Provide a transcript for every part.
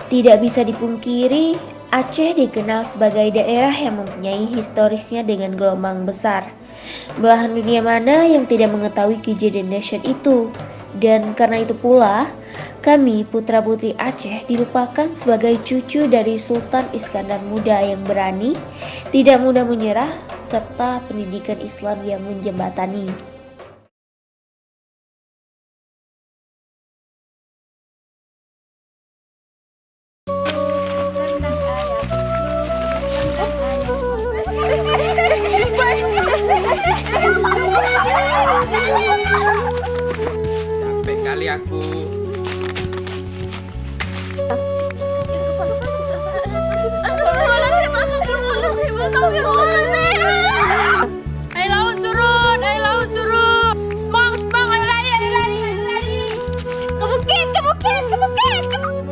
Tidak bisa dipungkiri, Aceh dikenal sebagai daerah yang mempunyai historisnya dengan gelombang besar. Belahan dunia mana yang tidak mengetahui kejadian dahsyat itu? Dan karena itu pula, kami putra-putri Aceh dilupakan sebagai cucu dari Sultan Iskandar Muda yang berani, tidak mudah menyerah, serta pendidikan Islam yang menjembatani. Capek kali aku. Air laut surut, air laut surut. Smong, smong, ayo lari, ayo lari, ayo lari. Ke bukit, ke bukit, ke bukit, ke bukit.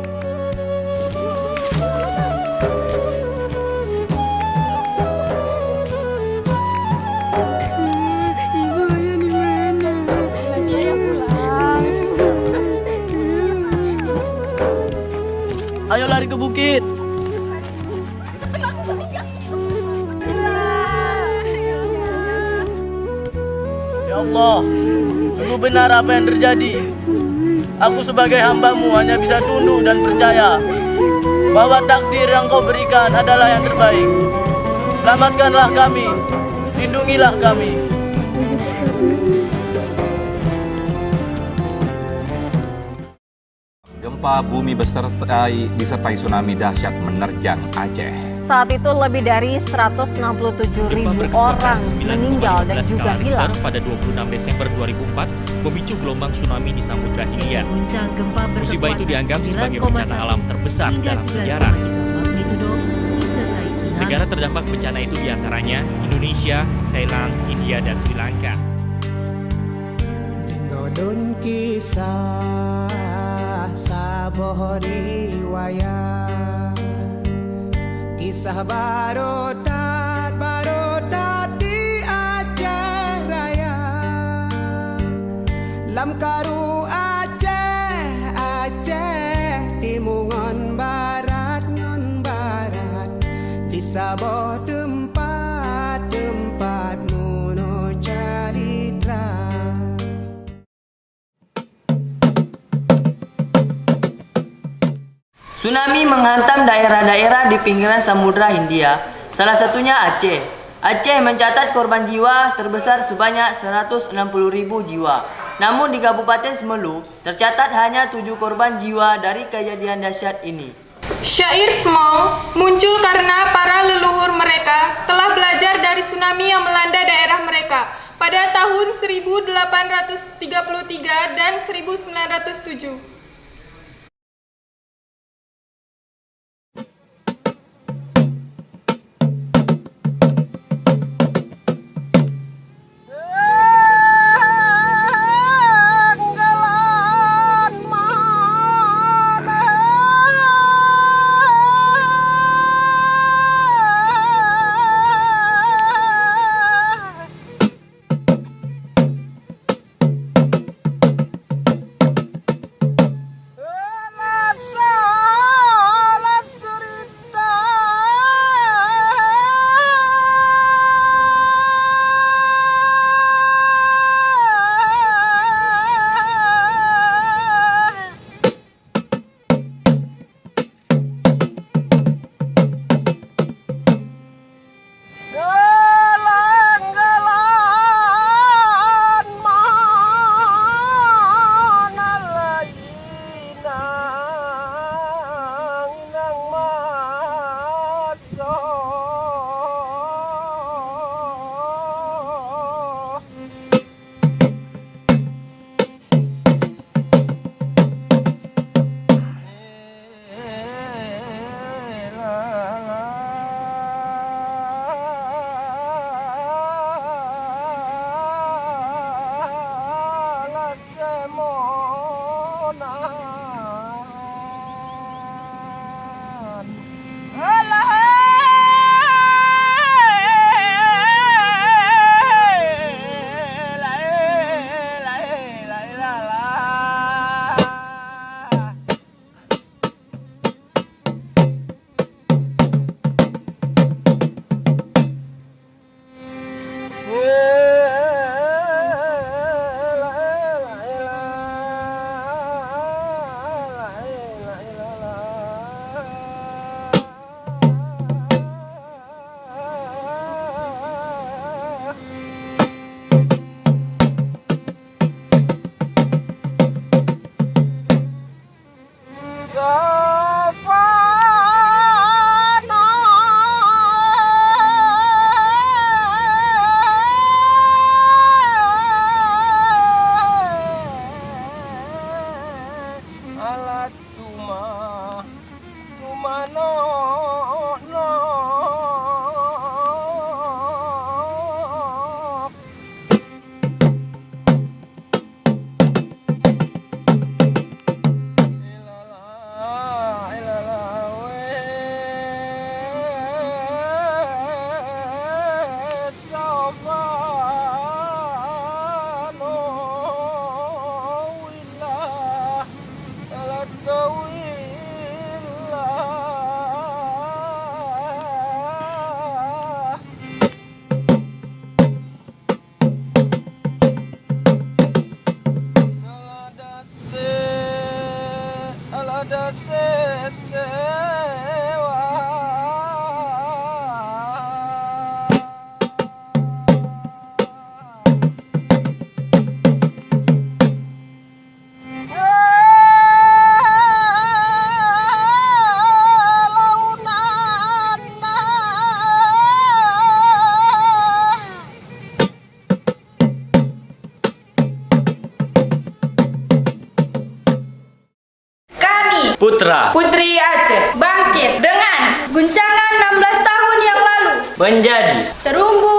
Ayo lari ke bukit. Ya Allah, sungguh benar apa yang terjadi. Aku sebagai hambamu hanya bisa tunduk dan percaya bahwa takdir yang kau berikan adalah yang terbaik. Selamatkanlah kami, lindungilah kami. Gempa bumi disertai tsunami dahsyat menerjang Aceh. Saat itu lebih dari 167.000 orang meninggal dan juga hilang. Pada 26 Desember 2004, memicu gelombang tsunami di Samudra Hindia. Musibah itu dianggap sebagai bencana alam terbesar dalam sejarah. Negara terdampak bencana itu diantaranya Indonesia, Thailand, India, dan Sri Lanka. Nodon kisah saboh riwayat, kisah barodat di Aceh Raya. Lam karu Aceh timungan barat ngon barat, di saboh tempat nuno calitra. Tsunami menghantam daerah-daerah di pinggiran Samudra Hindia, salah satunya Aceh. Aceh mencatat korban jiwa terbesar sebanyak 160.000 jiwa. Namun di Kabupaten Semelu tercatat hanya 7 korban jiwa dari kejadian dahsyat ini. Syair Smong muncul karena para leluhur mereka telah belajar dari tsunami yang melanda daerah mereka pada tahun 1833 dan 1907. Putra Putri Aceh bangkit dengan guncangan 16 tahun yang lalu menjadi terumbu